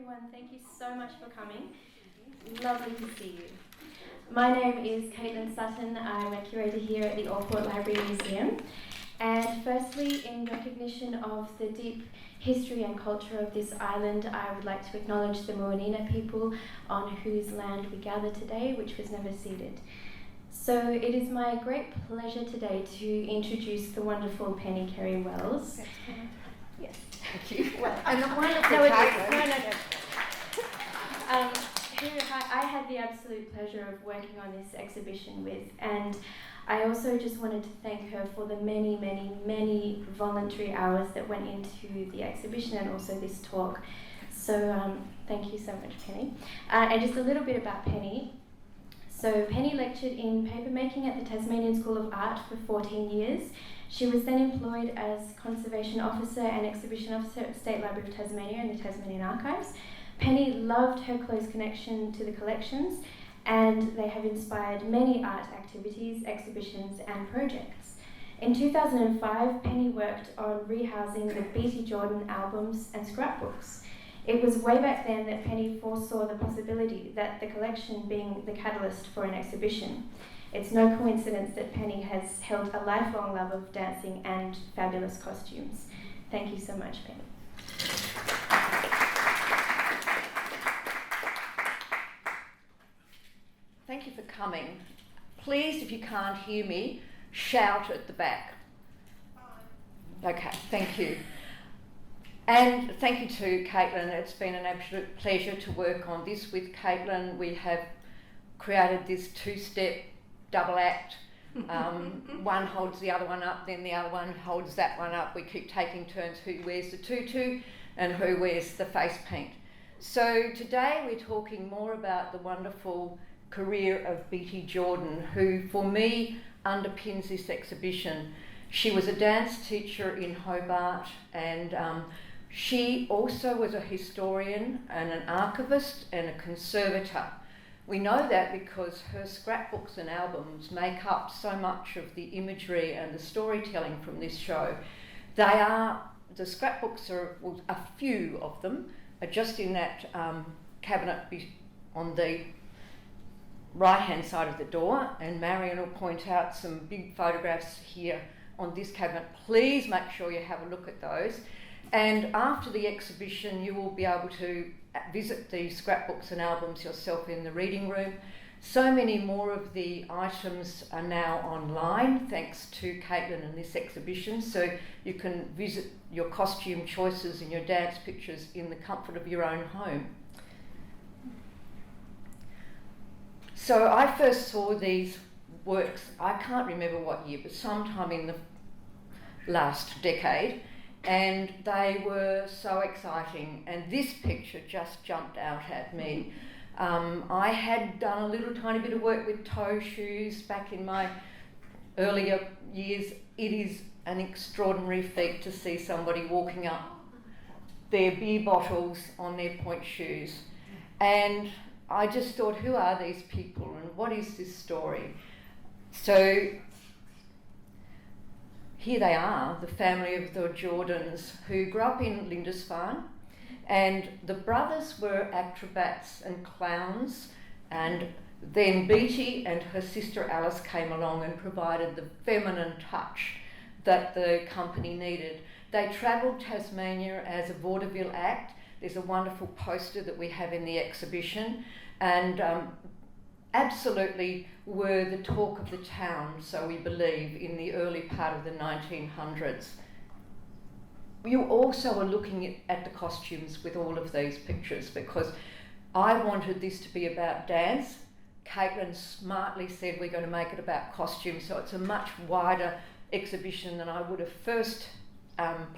everyone. Thank you so much for coming. Lovely to see you. My name is Caitlin Sutton. I'm a curator here at the Allport Library Museum. And firstly, in recognition of the deep history and culture of this island, I would like to acknowledge the Moanina people on whose land we gather today, which was never ceded. So it is my great pleasure today to introduce the wonderful Penny Carey-Wells. Yes. Thank you. Well, and the wonderful no, Caitlin. Who I had the absolute pleasure of working on this exhibition with, and I also just wanted to thank her for the many, many, many voluntary hours that went into the exhibition and also this talk. So thank you so much, Penny. And just a little bit about Penny. So Penny lectured in papermaking at the Tasmanian School of Art for 14 years. She was then employed as Conservation Officer and Exhibition Officer at the State Library of Tasmania and the Tasmanian Archives. Penny loved her close connection to the collections, and they have inspired many art activities, exhibitions and projects. In 2005, Penny worked on rehousing the Beattie Jordan albums and scrapbooks. It was way back then that Penny foresaw the possibility that the collection being the catalyst for an exhibition. It's no coincidence that Penny has held a lifelong love of dancing and fabulous costumes. Thank you so much, Penny. Thank you for coming. Please, if you can't hear me, shout at the back. Okay, thank you. And thank you to Caitlin. It's been an absolute pleasure to work on this with Caitlin. We have created this two-step double act. One holds the other one up, then the other one holds that one up. We keep taking turns who wears the tutu and who wears the face paint. So today we're talking more about the wonderful career of Beattie Jordan, who for me underpins this exhibition. She was a dance teacher in Hobart, and she also was a historian and an archivist and a conservator. We know that because her scrapbooks and albums make up so much of the imagery and the storytelling from this show. The scrapbooks are, well, a few of them are just in that cabinet on the right-hand side of the door, and Marion will point out some big photographs here on this cabinet. Please make sure you have a look at those. And after the exhibition, you will be able to visit the scrapbooks and albums yourself in the reading room. So many more of the items are now online, thanks to Caitlin and this exhibition, so you can visit your costume choices and your dance pictures in the comfort of your own home. So I first saw these works, I can't remember what year, but sometime in the last decade, and they were so exciting, and this picture just jumped out at me. I had done a little tiny bit of work with toe shoes back in my earlier years. It is an extraordinary feat to see somebody walking up their beer bottles on their point shoes, and I just thought, who are these people and what is this story? So here they are, the family of the Jordans, who grew up in Lindisfarne, and the brothers were acrobats and clowns, and then Beattie and her sister Alice came along and provided the feminine touch that the company needed. They travelled Tasmania as a vaudeville act. There's a wonderful poster that we have in the exhibition, and absolutely were the talk of the town, so we believe, in the early part of the 1900s. You also are looking at the costumes with all of these pictures, because I wanted this to be about dance. Caitlin smartly said we're going to make it about costumes, so it's a much wider exhibition than I would have first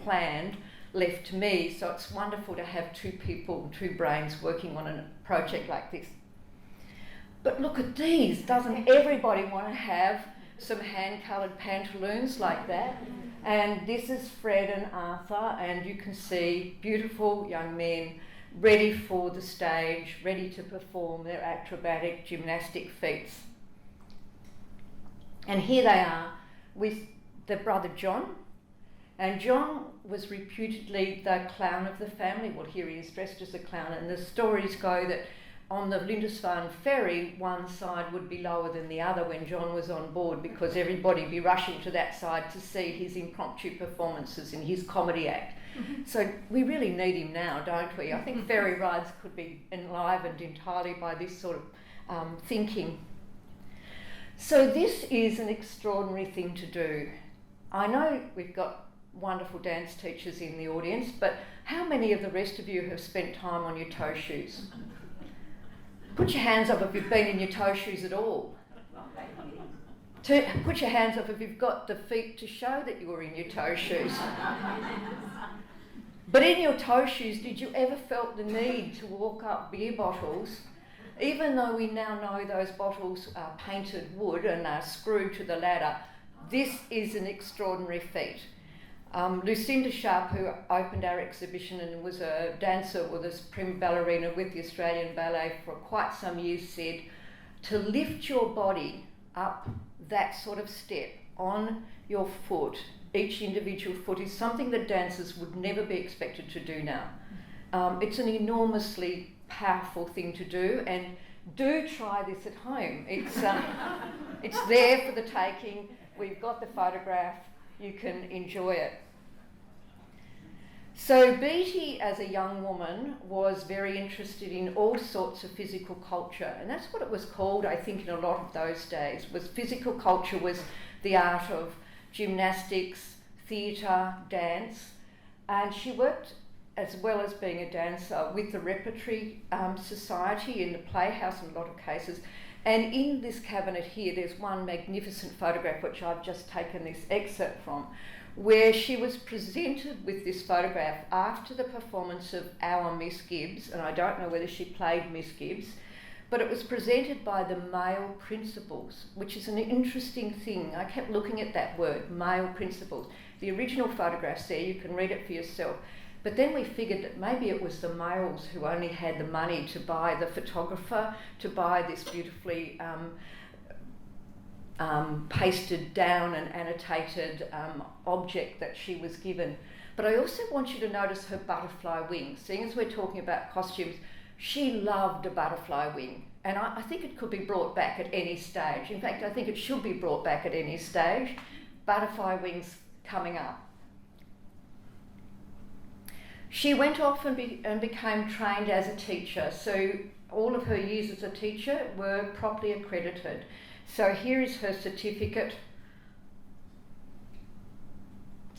planned, left to me. So it's wonderful to have two people, two brains working on a project like this. But look at these, doesn't everybody want to have some hand-coloured pantaloons like that? And this is Fred and Arthur, and you can see beautiful young men ready for the stage, ready to perform their acrobatic gymnastic feats. And here they are with their brother John, And John was reputedly the clown of the family. Well, here he is dressed as a clown, and the stories go that on the Lindisfarne ferry, one side would be lower than the other when John was on board, because everybody would be rushing to that side to see his impromptu performances in his comedy act. So we really need him now, don't we? I think ferry rides could be enlivened entirely by this sort of thinking. So this is an extraordinary thing to do. I know we've got wonderful dance teachers in the audience, but how many of the rest of you have spent time on your toe shoes? Put your hands up if you've been in your toe shoes at all. Put your hands up if you've got the feet to show that you were in your toe shoes. But in your toe shoes, did you ever felt the need to walk up beer bottles, even though we now know those bottles are painted wood and are screwed to the ladder? This is an extraordinary feat. Lucinda Sharp, who opened our exhibition and was a dancer with a prima ballerina with the Australian Ballet for quite some years, said to lift your body up that sort of step on your foot, each individual foot, is something that dancers would never be expected to do now. It's an enormously powerful thing to do, and do try this at home. It's there for the taking. We've got the photograph. You can enjoy it. So Beattie, as a young woman, was very interested in all sorts of physical culture, and that's what it was called, I think, in a lot of those days. Was physical culture was the art of gymnastics, theatre, dance, and she worked, as well as being a dancer, with the Repertory Society in the Playhouse in a lot of cases. And in this cabinet here, there's one magnificent photograph, which I've just taken this excerpt from, where she was presented with this photograph after the performance of Our Miss Gibbs, and I don't know whether she played Miss Gibbs, but it was presented by the male principals, which is an interesting thing. I kept looking at that word, male principals. The original photograph's there, you can read it for yourself. But then we figured that maybe it was the males who only had the money to buy the photographer, to buy this beautifully pasted down and annotated object that she was given. But I also want you to notice her butterfly wing. Seeing as we're talking about costumes, she loved a butterfly wing. And I think it could be brought back at any stage. In fact, I think it should be brought back at any stage. Butterfly wings coming up. She went off and became trained as a teacher, so all of her years as a teacher were properly accredited. So here is her certificate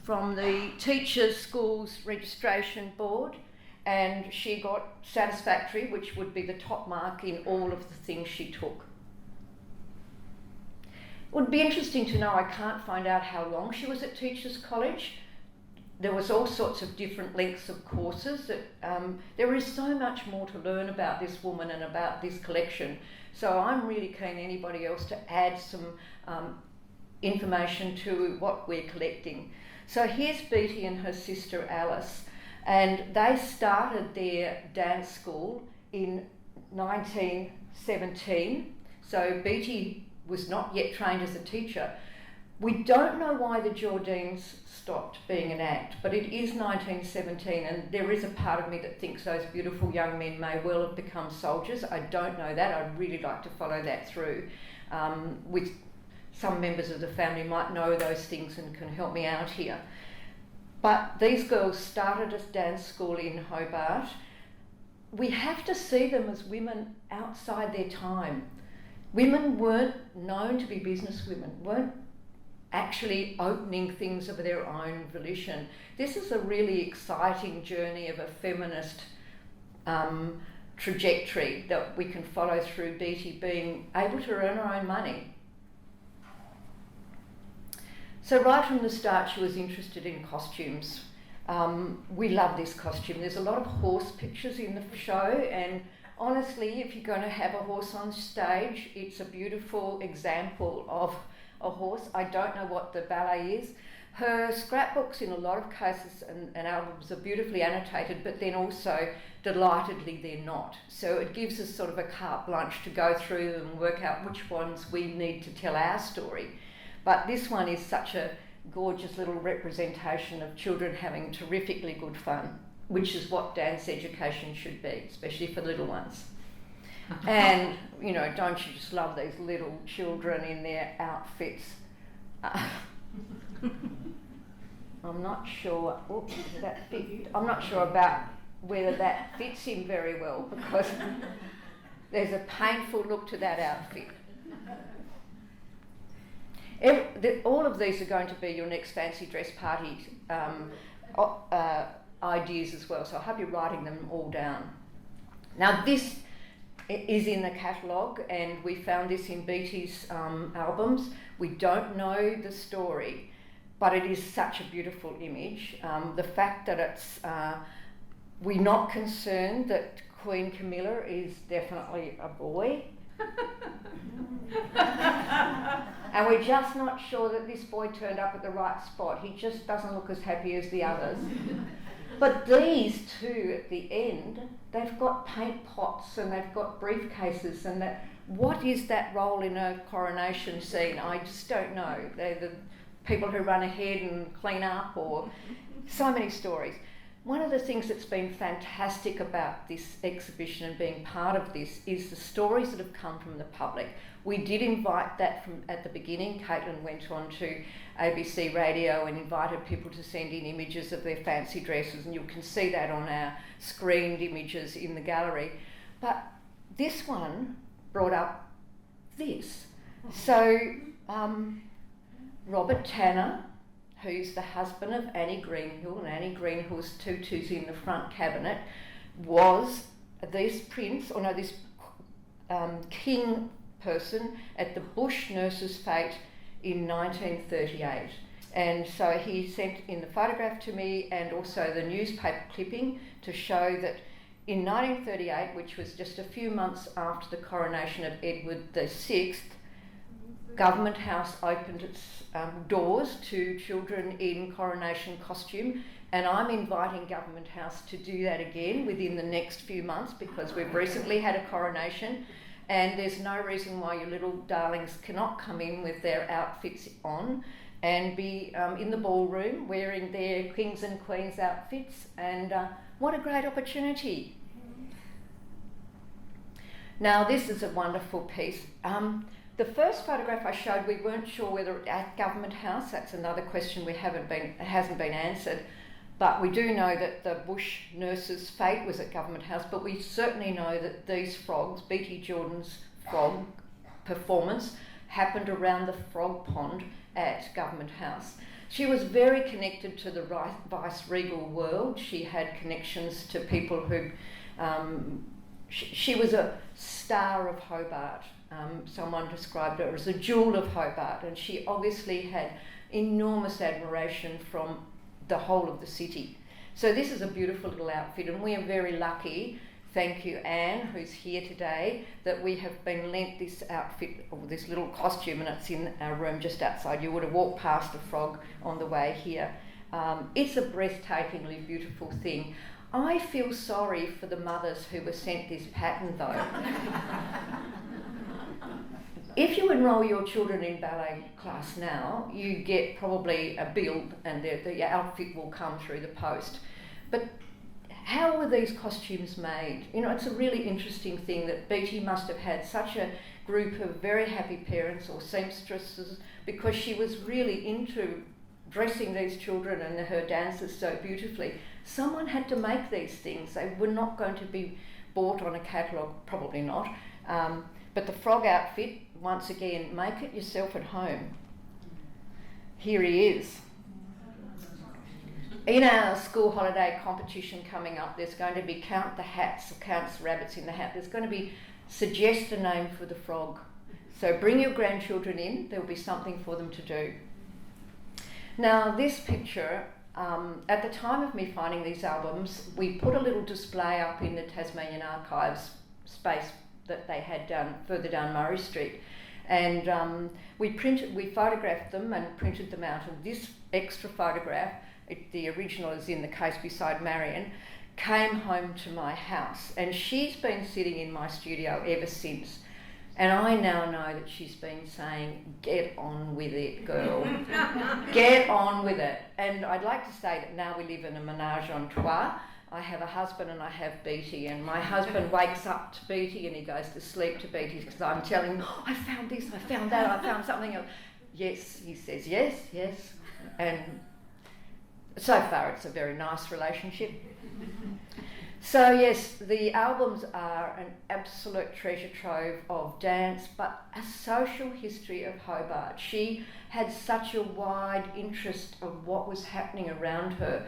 from the Teachers' Schools Registration Board, and she got satisfactory, which would be the top mark in all of the things she took. It would be interesting to know, I can't find out how long she was at Teachers College. There was all sorts of different lengths of courses. There is so much more to learn about this woman and about this collection. So I'm really keen anybody else to add some information to what we're collecting. So here's Beattie and her sister Alice, and they started their dance school in 1917. So Beattie was not yet trained as a teacher. We don't know why the Jordines stopped being an act, but it is 1917, and there is a part of me that thinks those beautiful young men may well have become soldiers. I don't know that. I'd really like to follow that through. With some members of the family might know those things and can help me out here. But these girls started a dance school in Hobart. We have to see them as women outside their time. Women weren't known to be businesswomen, weren't actually opening things of their own volition. This is a really exciting journey of a feminist trajectory that we can follow through Beattie being able to earn her own money. So right from the start she was interested in costumes. We love this costume. There's a lot of horse pictures in the show, and honestly, if you're going to have a horse on stage, it's a beautiful example of a horse. I don't know what the ballet is. Her scrapbooks in a lot of cases and albums are beautifully annotated, but then also delightedly they're not. So it gives us sort of a carte blanche to go through them and work out which ones we need to tell our story. But this one is such a gorgeous little representation of children having terrifically good fun, which is what dance education should be, especially for little ones. And, you know, don't you just love these little children in their outfits? I'm not sure, oops, does that fit? I'm not sure about whether that fits him very well, because there's a painful look to that outfit. All of these are going to be your next fancy dress party ideas as well, so I hope you're writing them all down. Now this is in the catalogue, and we found this in Beattie's albums. We don't know the story, but it is such a beautiful image. The fact that it's, we're not concerned that Queen Camilla is definitely a boy. And we're just not sure that this boy turned up at the right spot. He just doesn't look as happy as the others. But these two at the end, they've got paint pots and they've got briefcases, and that, what is that role in a coronation scene? I just don't know. They're the people who run ahead and clean up, or so many stories. One of the things that's been fantastic about this exhibition and being part of this is the stories that have come from the public. We did invite that from at the beginning. Caitlin went on to ABC Radio and invited people to send in images of their fancy dresses, and you can see that on our screened images in the gallery. But this one brought up this. So Robert Tanner, who's the husband of Annie Greenhill, and Annie Greenhill's tutu's in the front cabinet, was this prince, or no, this king person at the Bush Nurses' Fete in 1938. And so he sent in the photograph to me and also the newspaper clipping to show that in 1938, which was just a few months after the coronation of Edward VI, Government House opened its doors to children in coronation costume, and I'm inviting Government House to do that again within the next few months, because we've recently had a coronation and there's no reason why your little darlings cannot come in with their outfits on and be in the ballroom wearing their kings and queens outfits, and what a great opportunity. Now this is a wonderful piece. The first photograph I showed, we weren't sure whether at Government House. That's another question hasn't been answered. But we do know that the Bush Nurses' Fete was at Government House, but we certainly know that these frogs, Beattie Jordan's frog performance, happened around the frog pond at Government House. She was very connected to the vice-regal world. She had connections to people who... she was a star of Hobart. Someone described her as a jewel of Hobart, and she obviously had enormous admiration from the whole of the city. So this is a beautiful little outfit, and we are very lucky, thank you Anne, who's here today, that we have been lent this outfit, or this little costume, and it's in our room just outside. You would have walked past the frog on the way here. It's a breathtakingly beautiful thing. I feel sorry for the mothers who were sent this pattern though. If you enrol your children in ballet class now, you get probably a bill and the outfit will come through the post. But how were these costumes made? You know, it's a really interesting thing that Beattie must have had such a group of very happy parents or seamstresses, because she was really into dressing these children and her dancers so beautifully. Someone had to make these things. They were not going to be bought on a catalogue, probably not. But the frog outfit, once again, make it yourself at home. Here he is. In our school holiday competition coming up, there's going to be count the hats, or counts the rabbits in the hat. There's going to be suggest a name for the frog. So bring your grandchildren in, there'll be something for them to do. Now this picture, at the time of me finding these albums, we put a little display up in the Tasmanian Archives space that they had further down Murray Street, and we photographed them and printed them out, and this extra photograph, the original is in the case beside Marion, came home to my house, and she's been sitting in my studio ever since. And I now know that she's been saying, get on with it, girl. Get on with it. And I'd like to say that now we live in a menage a trois. I have a husband and I have Beattie, and my husband wakes up to Beattie and he goes to sleep to Beattie because I'm telling him, oh, I found this, I found that, I found something else. Yes, he says yes, yes. And so far it's a very nice relationship. So yes, the albums are an absolute treasure trove of dance, but a social history of Hobart. She had such a wide interest of what was happening around her.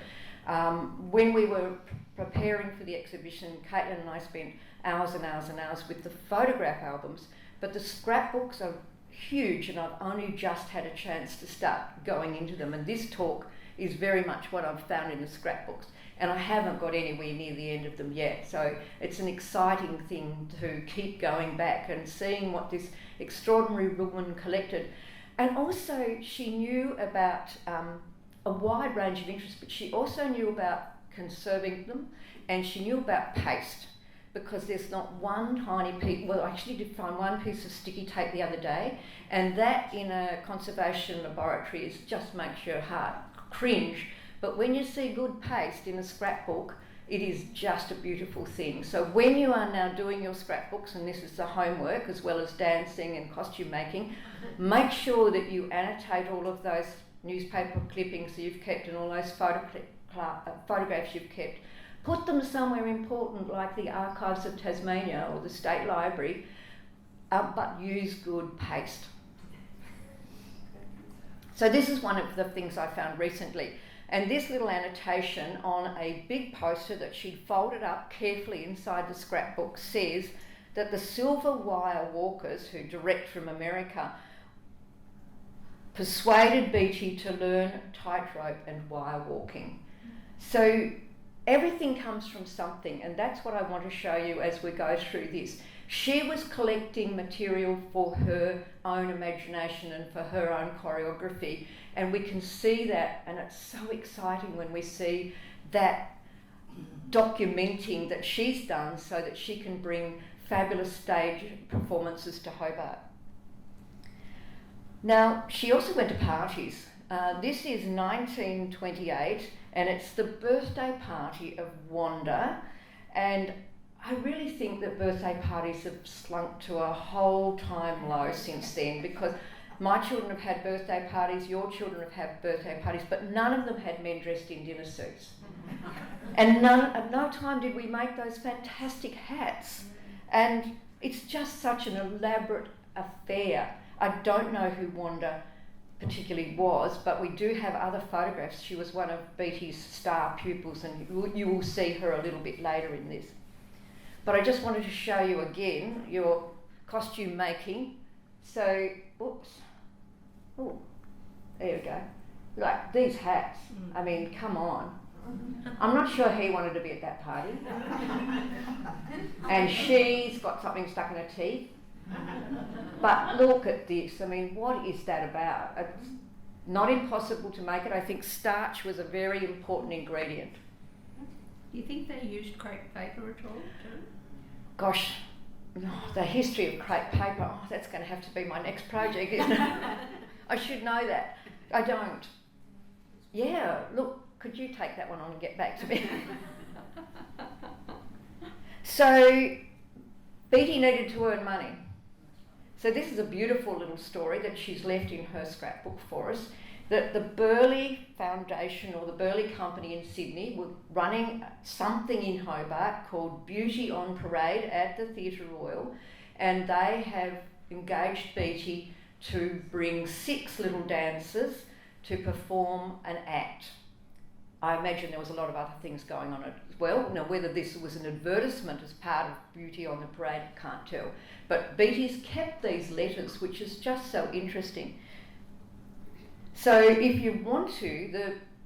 When we were preparing for the exhibition, Caitlin and I spent hours and hours and hours with the photograph albums, but the scrapbooks are huge and I've only just had a chance to start going into them, and this talk is very much what I've found in the scrapbooks, and I haven't got anywhere near the end of them yet, so it's an exciting thing to keep going back and seeing what this extraordinary woman collected. And also she knew about a wide range of interests, but she also knew about conserving them, and she knew about paste, because there's not one tiny piece. Well, I actually did find one piece of sticky tape the other day, and that in a conservation laboratory just makes your heart cringe. But when you see good paste in a scrapbook, it is just a beautiful thing. So when you are now doing your scrapbooks, and this is the homework as well as dancing and costume making, make sure that you annotate all of those newspaper clippings that you've kept and all those photographs you've kept. Put them somewhere important like the Archives of Tasmania or the State Library, but use good paste. So this is one of the things I found recently. And this little annotation on a big poster that she'd folded up carefully inside the scrapbook says that the silver wire walkers, who direct from America, persuaded Beattie to learn tightrope and wire walking. So everything comes from something, and that's what I want to show you as we go through this. She was collecting material for her own imagination and for her own choreography, and we can see that, and it's so exciting when we see that documenting that she's done so that she can bring fabulous stage performances to Hobart. Now, she also went to parties. This is 1928, and it's the birthday party of Wanda, and I really think that birthday parties have slunk to a whole-time low since then, because my children have had birthday parties, your children have had birthday parties, but none of them had men dressed in dinner suits. And at no time did we make those fantastic hats. And it's just such an elaborate affair. I don't know who Wanda particularly was, but we do have other photographs. She was one of Beattie's star pupils, and you will see her a little bit later in this. But I just wanted to show you again your costume making. So, oops. Oh, there we go. Like these hats. I mean, come on. I'm not sure he wanted to be at that party. And she's got something stuck in her teeth. But look at this. I mean, what is that about? It's not impossible to make it. I think starch was a very important ingredient. Do you think they used crepe paper at all too? Gosh, the history of crepe paper, that's going to have to be my next project, isn't it? I should know that. I don't. Yeah, look, could you take that one on and get back to me? So, Beattie needed to earn money. So this is a beautiful little story that she's left in her scrapbook for us, that the Burleigh Foundation or the Burleigh Company in Sydney were running something in Hobart called Beauty on Parade at the Theatre Royal, and they have engaged Beattie to bring 6 little dancers to perform an act. I imagine there was a lot of other things going on as well. Now, whether this was an advertisement as part of Beauty on the Parade, I can't tell. But Beattie's kept these letters, which is just so interesting. So if you want to,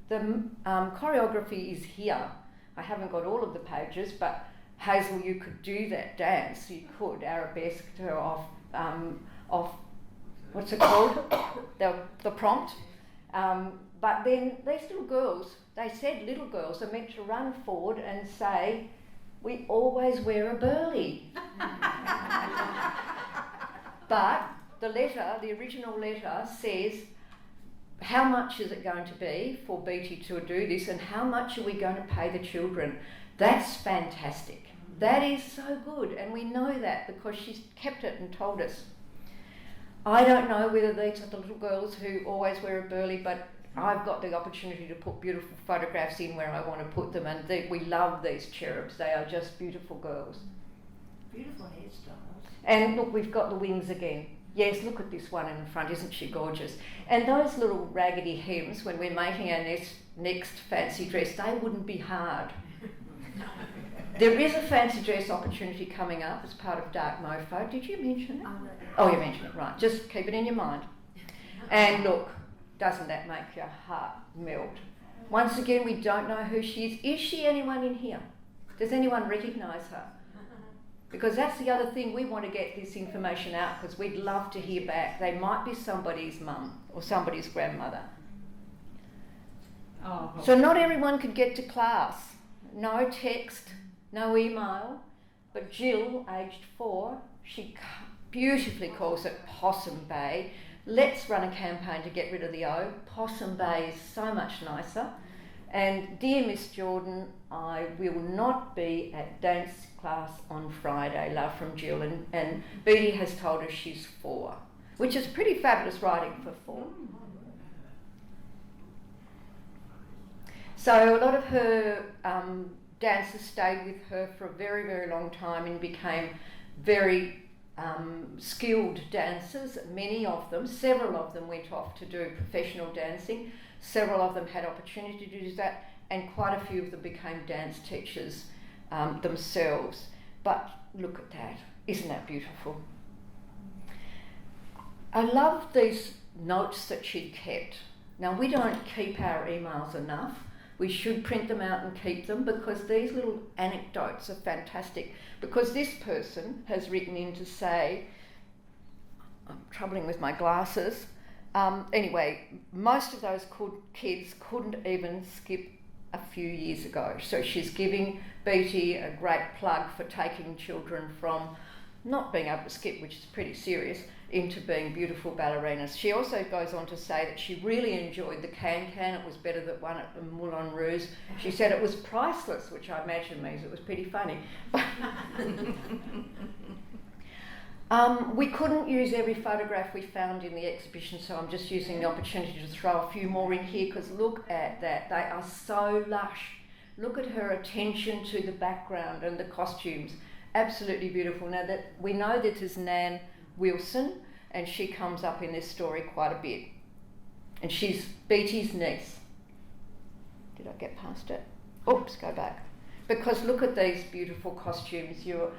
the choreography is here. I haven't got all of the pages, but Hazel, you could do that dance. You could arabesque her off what's it called? the prompt. But then these little girls, they said little girls are meant to run forward and say, "We always wear a burley." But the letter, the original letter says, how much is it going to be for Beattie to do this and how much are we going to pay the children? That's fantastic. That is so good, and we know that because she's kept it and told us. I don't know whether these are the little girls who always wear a burley, but I've got the opportunity to put beautiful photographs in where I want to put them, and we love these cherubs. They are just beautiful girls. Beautiful hairstyles. And look, we've got the wings again. Yes, look at this one in the front, isn't she gorgeous? And those little raggedy hems, when we're making our next fancy dress, they wouldn't be hard. There is a fancy dress opportunity coming up as part of Dark Mofo. Did you mention it? Oh, you mentioned it, right. Just keep it in your mind. And look, doesn't that make your heart melt? Once again, we don't know who she is. Is she anyone in here? Does anyone recognise her? Because that's the other thing, we want to get this information out because we'd love to hear back. They might be somebody's mum or somebody's grandmother. Oh. So not everyone could get to class. No text, no email, but Jill, aged 4, she beautifully calls it Possum Bay. Let's run a campaign to get rid of the O. Possum Bay is so much nicer. And dear Miss Jordan, I will not be at dance class on Friday. Love from Jill. And Beattie has told us she's 4, which is pretty fabulous writing for 4. So a lot of her dancers stayed with her for a very, very long time and became very skilled dancers. Many of them, several of them went off to do professional dancing. Several of them had opportunity to do that, and quite a few of them became dance teachers themselves. But look at that, isn't that beautiful? I love these notes that she'd kept. Now, we don't keep our emails enough. We should print them out and keep them because these little anecdotes are fantastic. Because this person has written in to say, I'm troubling with my glasses. Anyway, most of those kids couldn't even skip a few years ago. So she's giving Beattie a great plug for taking children from not being able to skip, which is pretty serious, into being beautiful ballerinas. She also goes on to say that she really enjoyed the can-can. It was better than one at the Moulin Rouge. She said it was priceless, which I imagine means it was pretty funny. We couldn't use every photograph we found in the exhibition, so I'm just using the opportunity to throw a few more in here because look at that. They are so lush. Look at her attention to the background and the costumes. Absolutely beautiful. Now that we know that is Nan Wilson, and she comes up in this story quite a bit. And she's Beattie's niece. Did I get past it? Oops, go back. Because look at these beautiful costumes. Your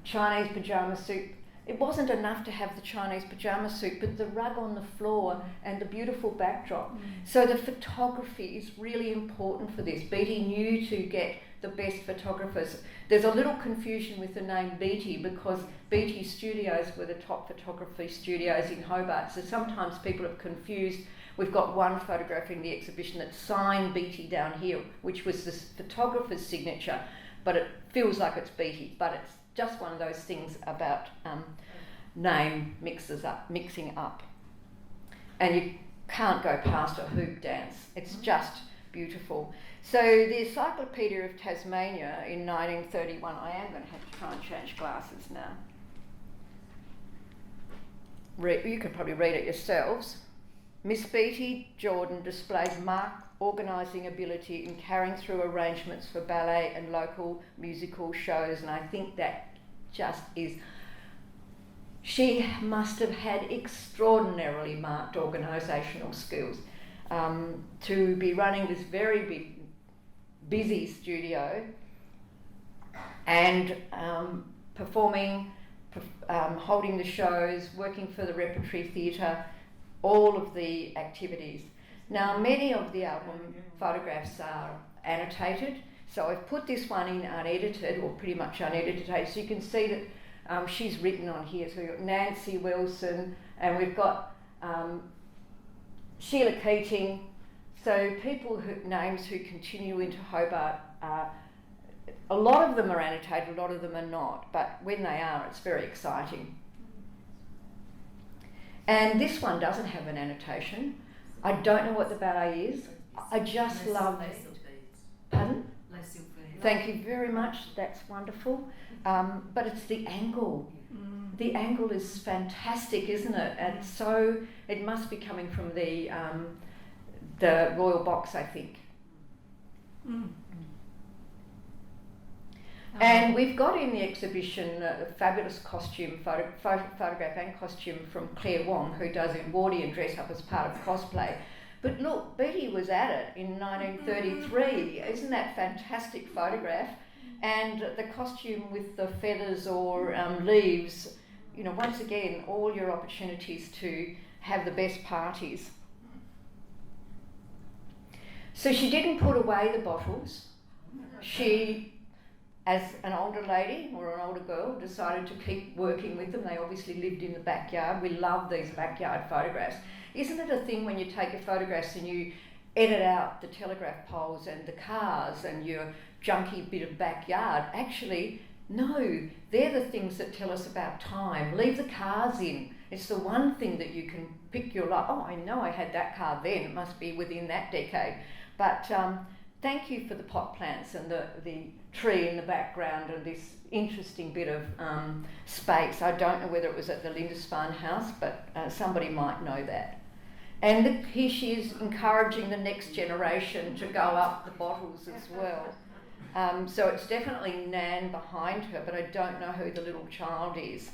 Chinese pyjama suit. It wasn't enough to have the Chinese pyjama suit, but the rug on the floor and the beautiful backdrop. So the photography is really important for this. Beattie knew to get the best photographers. There's a little confusion with the name Beattie because Beattie Studios were the top photography studios in Hobart, so sometimes people are confused. We've got one photograph in the exhibition that's signed Beattie down here, which was the photographer's signature, but it feels like it's Beattie, but it's just one of those things about name mixing up. And you can't go past a hoop dance. It's just beautiful. So the Encyclopedia of Tasmania in 1931, I am going to have to try and change glasses now. You can probably read it yourselves. Miss Beattie Jordan displays marked organising ability in carrying through arrangements for ballet and local musical shows, and I think that just is... She must have had extraordinarily marked organisational skills to be running this very busy studio and performing, holding the shows, working for the Repertory Theatre, all of the activities. Now, many of the album photographs are annotated, so I've put this one in unedited, or pretty much unedited, so you can see that she's written on here. So we've got Nancy Wilson, and we've got Sheila Keating. So people names who continue into Hobart, a lot of them are annotated, a lot of them are not, but when they are, it's very exciting. And this one doesn't have an annotation. I don't know what the ballet is. I just love... Pardon? Thank you very much, that's wonderful. But it's the angle. The angle is fantastic, isn't it? And so it must be coming from the Royal Box, I think. And we've got in the exhibition a fabulous costume, photograph and costume from Claire Wong, who does Edwardian dress up as part of cosplay. But look, Beattie was at it in 1933. Isn't that fantastic photograph? And the costume with the feathers or leaves, you know, once again, all your opportunities to have the best parties. So she didn't put away the bottles. She, as an older lady or an older girl, decided to keep working with them. They obviously lived in the backyard. We love these backyard photographs. Isn't it a thing when you take your photographs and you edit out the telegraph poles and the cars and your junky bit of backyard? Actually, no, they're the things that tell us about time. Leave the cars in. It's the one thing that you can pick your life. Oh, I know I had that car then. It must be within that decade. But thank you for the pot plants and the tree in the background and this interesting bit of space. I don't know whether it was at the Lindisfarne House, but somebody might know that. And here she is encouraging the next generation to go up the bottles as well. So it's definitely Nan behind her, but I don't know who the little child is.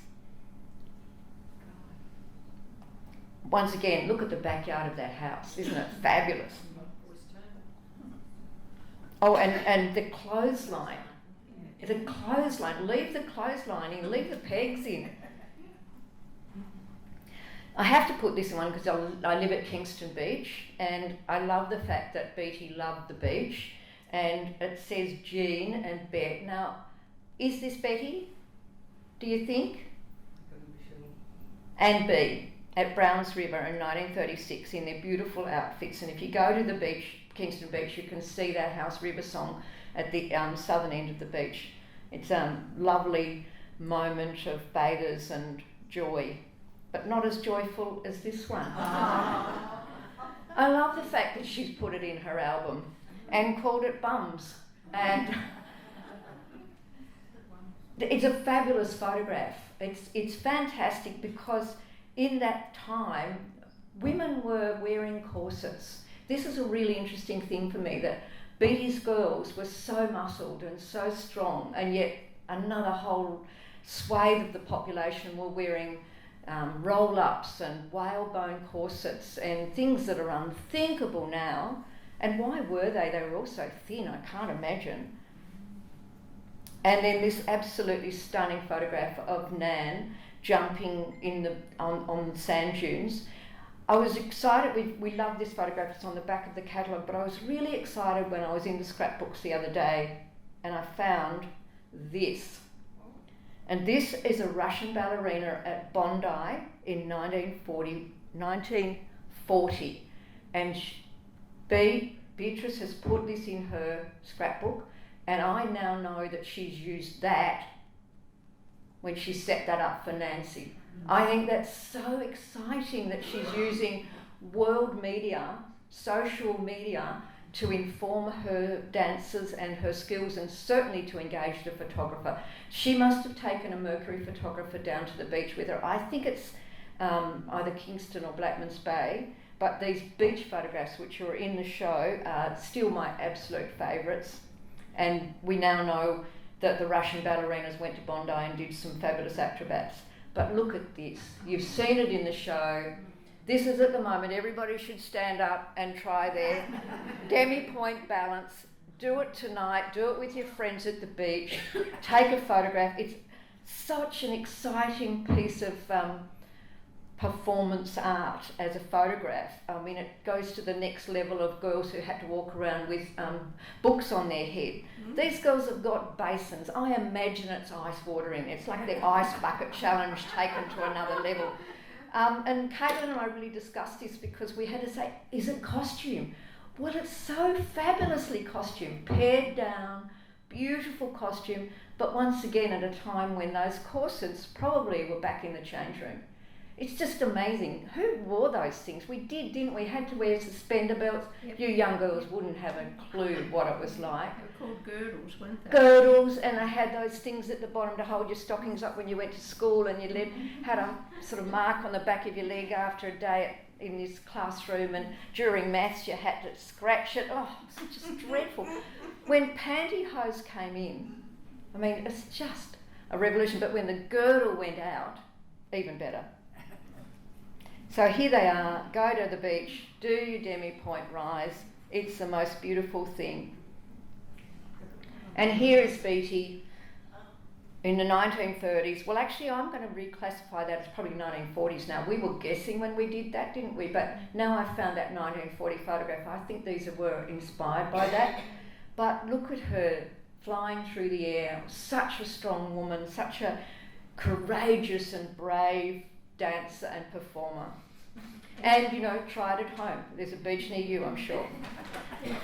Once again, look at the backyard of that house. Isn't it fabulous? Oh, and the clothesline. The clothesline. Leave the clothesline in. Leave the pegs in. I have to put this in one because I live at Kingston Beach, and I love the fact that Beattie loved the beach, and it says Jean and Bet. Now, is this Betty? Do you think? And B at Browns River in 1936 in their beautiful outfits, and if you go to the beach, Kingston Beach, you can see that house River Song at the southern end of the beach. It's a lovely moment of bathers and joy, but not as joyful as this one. I love the fact that she's put it in her album and called it Bums. And it's a fabulous photograph. It's fantastic because in that time, women were wearing corsets. This is a really interesting thing for me, that Beattie's girls were so muscled and so strong, and yet another whole swathe of the population were wearing roll-ups and whalebone corsets and things that are unthinkable now. And why were they? They were all so thin, I can't imagine. And then this absolutely stunning photograph of Nan jumping on sand dunes. I was excited, we love this photograph, it's on the back of the catalogue, but I was really excited when I was in the scrapbooks the other day and I found this. And this is a Russian ballerina at Bondi in 1940. And Beatrice has put this in her scrapbook, and I now know that she's used that when she set that up for Nancy. I think that's so exciting that she's using world media, social media, to inform her dancers and her skills, and certainly to engage the photographer. She must have taken a Mercury photographer down to the beach with her. I think it's either Kingston or Blackman's Bay, but these beach photographs which are in the show are still my absolute favourites. And we now know that the Russian ballerinas went to Bondi and did some fabulous acrobats. But look at this. You've seen it in the show. This is at the moment. Everybody should stand up and try their demi-point balance. Do it tonight. Do it with your friends at the beach. Take a photograph. It's such an exciting piece of performance art as a photograph. I mean, it goes to the next level of girls who had to walk around with books on their head. These girls have got basins. I imagine it's ice water in it. It's like the ice bucket challenge taken to another level. And Caitlin and I really discussed this because we had to say, is it costume? Well, it's so fabulously costume, pared down, beautiful costume, but once again at a time when those corsets probably were back in the change room. it's just amazing. Who wore those things? We did, didn't we? Had to wear suspender belts. Yep. You young girls wouldn't have a clue what it was like. They were called girdles, weren't they? Girdles, and they had those things at the bottom to hold your stockings up when you went to school, and you had a sort of mark on the back of your leg after a day in this classroom, and during maths you had to scratch it. Oh, it was just dreadful. When pantyhose came in, I mean, it's just a revolution, but when the girdle went out, even better. So here they are, go to the beach, do your demi-point rise. It's the most beautiful thing. And here is Beattie in the 1930s. Well, actually, I'm going to reclassify that as probably 1940s now. We were guessing when we did that, didn't we? But now I've found that 1940 photograph. I think these were inspired by that. But look at her flying through the air. Such a strong woman, such a courageous and brave dancer and performer. And, you know, try it at home. There's a beach near you, I'm sure.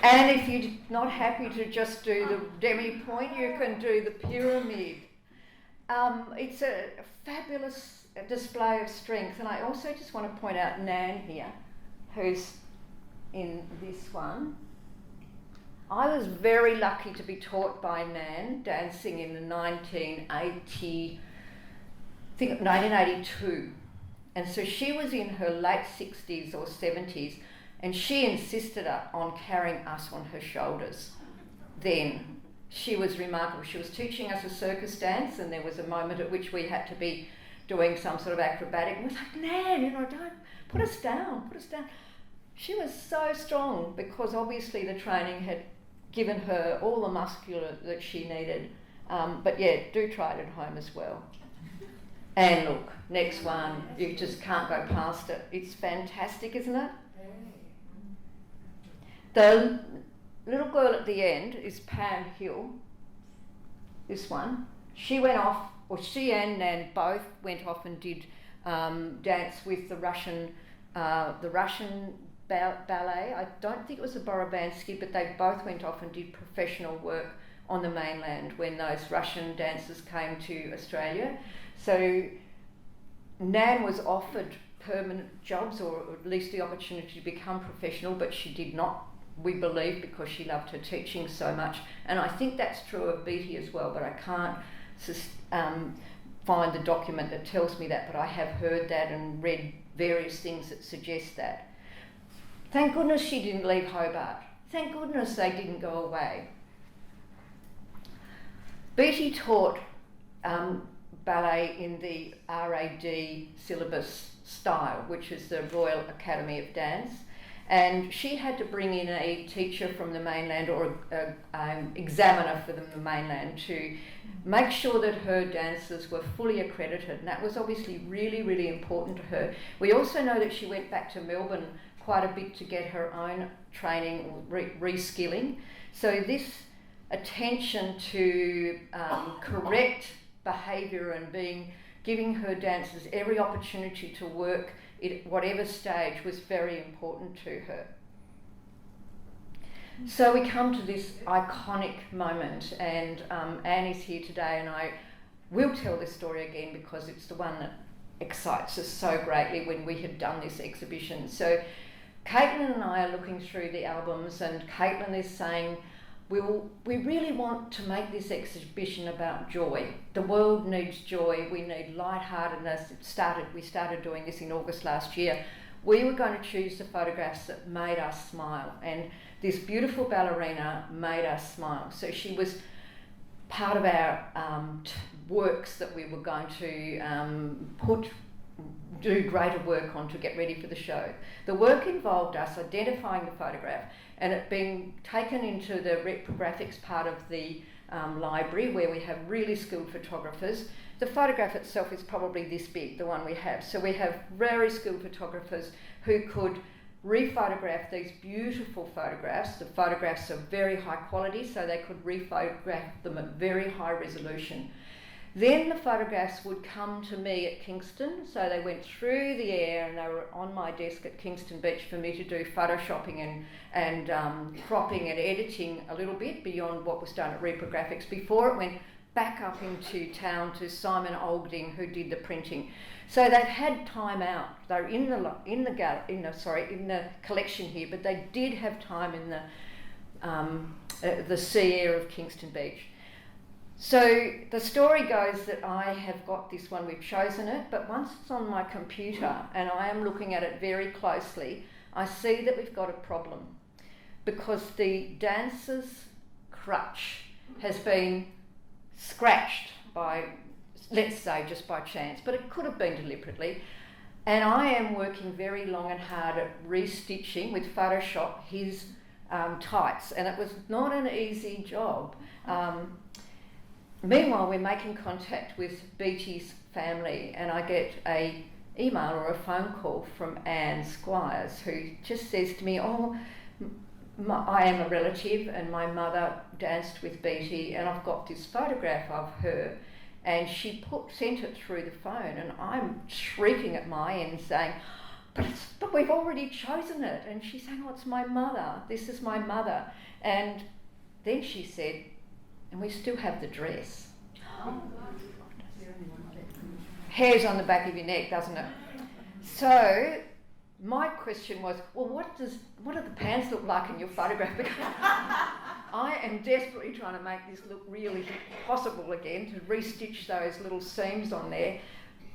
And if you're not happy to just do the demi-point, you can do the pyramid. It's a fabulous display of strength. And I also just want to point out Nan here, who's in this one. I was very lucky to be taught by Nan dancing in the 1982. And so she was in her late 60s or 70s, and she insisted on carrying us on her shoulders. Then she was remarkable. She was teaching us a circus dance, and there was a moment at which we had to be doing some sort of acrobatic. And we were like, Nan, you know, don't put us down, put us down. She was so strong because obviously the training had given her all the muscular that she needed. But yeah, do try it at home as well. And look, next one, you just can't go past it. It's fantastic, isn't it? The little girl at the end is Pam Hill, this one. She went off, or she and Nan both went off and did dance with the Russian ballet. I don't think it was a Borobansky, but they both went off and did professional work on the mainland when those Russian dancers came to Australia. So Nan was offered permanent jobs, or at least the opportunity to become professional, but she did not, we believe, because she loved her teaching so much. And I think that's true of Beattie as well, but I can't find the document that tells me that, but I have heard that and read various things that suggest that. Thank goodness she didn't leave Hobart. Thank goodness they didn't go away. Beattie taught ballet in the RAD syllabus style, which is the Royal Academy of Dance, and she had to bring in a teacher from the mainland, or an examiner for the mainland, to make sure that her dancers were fully accredited, and that was obviously really, really important to her. We also know that she went back to Melbourne quite a bit to get her own training or reskilling. So this attention to correct behaviour and giving her dancers every opportunity to work at whatever stage was very important to her. So we come to this iconic moment, and Anne is here today, and I will tell this story again because it's the one that excites us so greatly when we had done this exhibition. So Caitlin and I are looking through the albums, and Caitlin is saying, we really want to make this exhibition about joy. The world needs joy. We need lightheartedness. We started doing this in August last year. We were going to choose the photographs that made us smile, and this beautiful ballerina made us smile. So she was part of our works that we were going to do greater work on to get ready for the show. The work involved us identifying the photograph and it being taken into the reprographics part of the library, where we have really skilled photographers. The photograph itself is probably this big, the one we have. So we have very skilled photographers who could rephotograph these beautiful photographs. The photographs are very high quality, so they could rephotograph them at very high resolution. Then the photographs would come to me at Kingston, so they went through the air and they were on my desk at Kingston Beach for me to do photoshopping and cropping and editing a little bit beyond what was done at reprographics before it went back up into town to Simon Olding, who did the printing. So they've had time out. They're in the collection here, but they did have time in the sea air of Kingston Beach. So the story goes that I have got this one, we've chosen it, but once it's on my computer and I am looking at it very closely, I see that we've got a problem, because the dancer's crutch has been scratched by, let's say, just by chance, but it could have been deliberately. And I am working very long and hard at restitching with Photoshop his tights, and it was not an easy job. Meanwhile, we're making contact with Beattie's family, and I get a email or a phone call from Anne Squires, who just says to me, I am a relative and my mother danced with Beattie, and I've got this photograph of her, and she sent it through the phone, and I'm shrieking at my end saying, but we've already chosen it. And she's saying, it's my mother, this is my mother. And then she said, and we still have the dress. Hairs on the back of your neck, doesn't it? So my question was, well, what do the pants look like in your photograph? Because I am desperately trying to make this look really possible again, to restitch those little seams on there.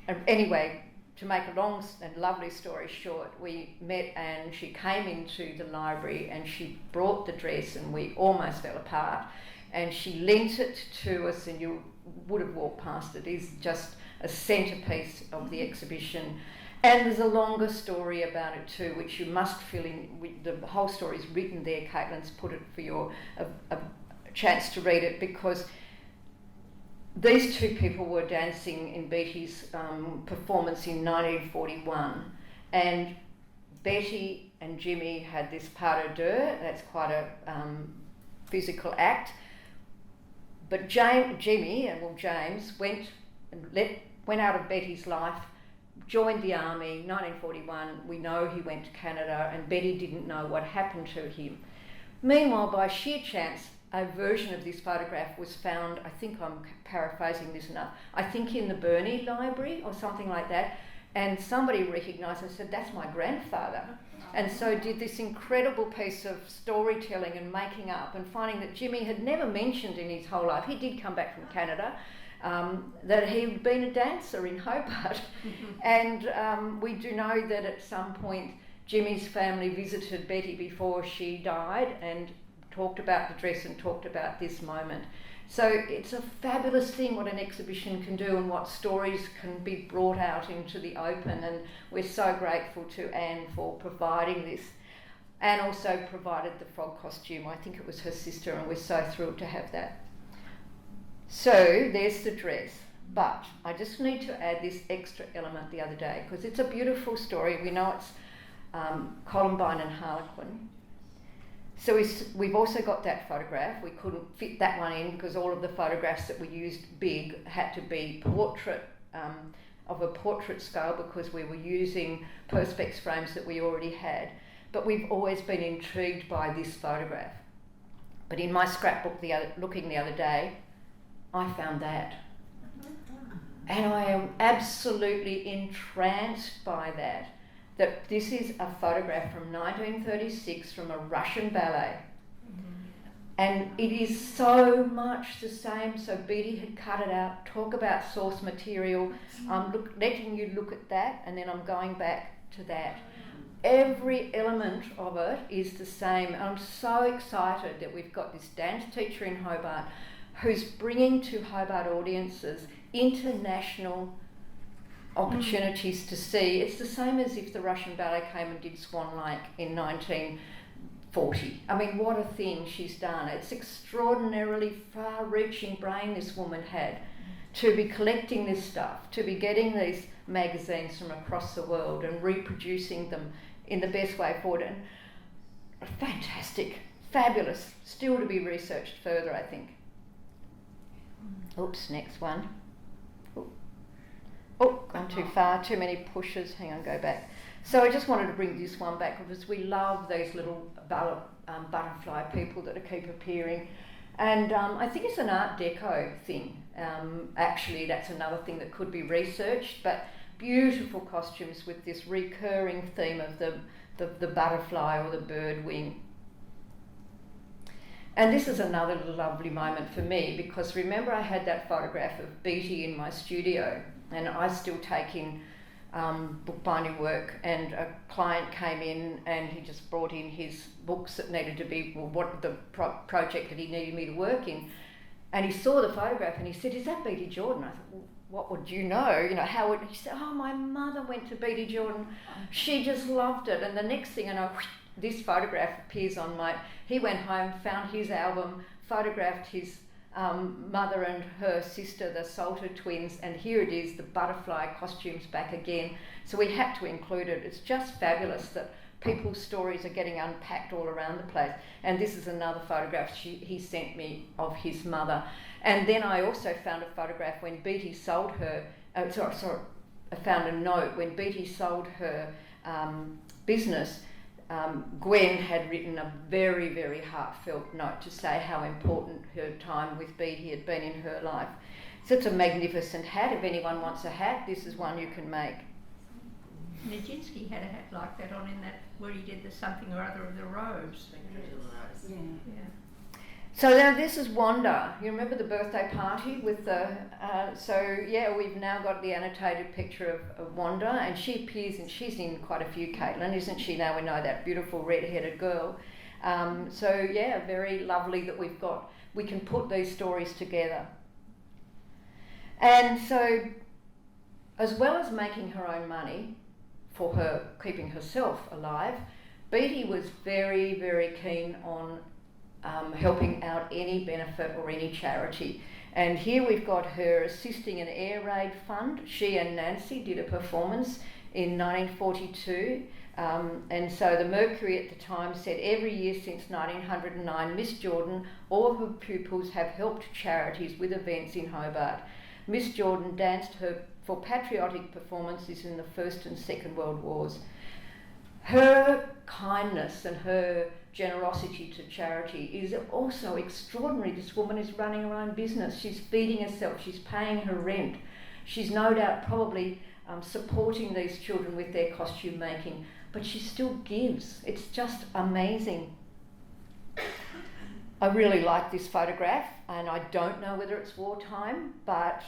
And anyway, to make a long and lovely story short, we met and she came into the library and she brought the dress, and we almost fell apart. And she lent it to us, and you would have walked past it. It is just a centrepiece of the exhibition. And there's a longer story about it too, which you must fill in. The whole story is written there. Caitlin's put it for your a chance to read it, because these two people were dancing in Beattie's performance in 1941, and Betty and Jimmy had this pas de deux. That's quite a physical act. But James went out of Betty's life, joined the army, 1941. We know he went to Canada, and Betty didn't know what happened to him. Meanwhile, by sheer chance, a version of this photograph was found, I think I'm paraphrasing this enough, I think in the Burney Library or something like that, and somebody recognised and said, that's my grandfather. And so did this incredible piece of storytelling and making up, and finding that Jimmy had never mentioned in his whole life, he did come back from Canada, that he'd been a dancer in Hobart. And we do know that at some point Jimmy's family visited Betty before she died and talked about the dress and talked about this moment. So it's a fabulous thing what an exhibition can do, and what stories can be brought out into the open, and we're so grateful to Anne for providing this. Anne also provided the frog costume. I think it was her sister, and we're so thrilled to have that. So there's the dress, but I just need to add this extra element the other day, because it's a beautiful story. We know it's Columbine and Harlequin. So we've also got that photograph. We couldn't fit that one in because all of the photographs that we used big had to be portrait, of a portrait scale, because we were using perspex frames that we already had. But we've always been intrigued by this photograph. But in my scrapbook looking the other day, I found that. And I am absolutely entranced by that this is a photograph from 1936 from a Russian ballet. And it is so much the same. So Beattie had cut it out. Talk about source material. I'm letting you look at that, and then I'm going back to that. Every element of it is the same. I'm so excited that we've got this dance teacher in Hobart who's bringing to Hobart audiences international opportunities to see. It's the same as if the Russian ballet came and did Swan Lake in 1940. I mean, what a thing she's done. It's extraordinarily far-reaching brain this woman had to be collecting this stuff, to be getting these magazines from across the world and reproducing them in the best way forward. And fantastic, fabulous, still to be researched further, I think. Oops, next one. Oh, gone too far, too many pushes. Hang on, go back. So I just wanted to bring this one back because we love those little butterfly people that keep appearing. And I think it's an Art Deco thing. Actually, that's another thing that could be researched, but beautiful costumes with this recurring theme of the butterfly or the bird wing. And this is another lovely moment for me, because remember I had that photograph of Beattie in my studio, and I still take in bookbinding work, and a client came in and he just brought in his books that needed to be, well, what the project that he needed me to work in, and he saw the photograph and he said, "Is that Beattie Jordan?" I thought, well, what would you know? You know, how would he said, "Oh, my mother went to Beattie Jordan. She just loved it." And the next thing I know, this photograph appears on my, he went home, found his album, photographed his mother and her sister, the Salter twins, and here it is, the butterfly costumes back again. So we had to include it. It's just fabulous that people's stories are getting unpacked all around the place. And this is another photograph he sent me of his mother. And then I also found a photograph when Beattie sold her, I found a note when Beattie sold her business. Gwen had written a very, very heartfelt note to say how important her time with Beattie had been in her life. So it's a magnificent hat. If anyone wants a hat, this is one you can make. Nijinsky had a hat like that on in that, where he did the something or other of the rose. Yeah. Yeah. So now this is Wanda. You remember the birthday party with the, so yeah, we've now got the annotated picture of Wanda, and she appears, and she's in quite a few, Caitlin, isn't she? Now we know that beautiful red-headed girl. So yeah, very lovely that we can put these stories together. And so, as well as making her own money for her keeping herself alive, Beattie was very, very keen on helping out any benefit or any charity. And here we've got her assisting an air raid fund. She and Nancy did a performance in 1942. And so the Mercury at the time said, every year since 1909, Miss Jordan, all her pupils have helped charities with events in Hobart. Miss Jordan danced for patriotic performances in the First and Second World Wars. Her kindness and her generosity to charity is also extraordinary. This woman is running her own business. She's feeding herself. She's paying her rent. She's no doubt probably supporting these children with their costume making, but she still gives. It's just amazing. I really like this photograph, and I don't know whether it's wartime, but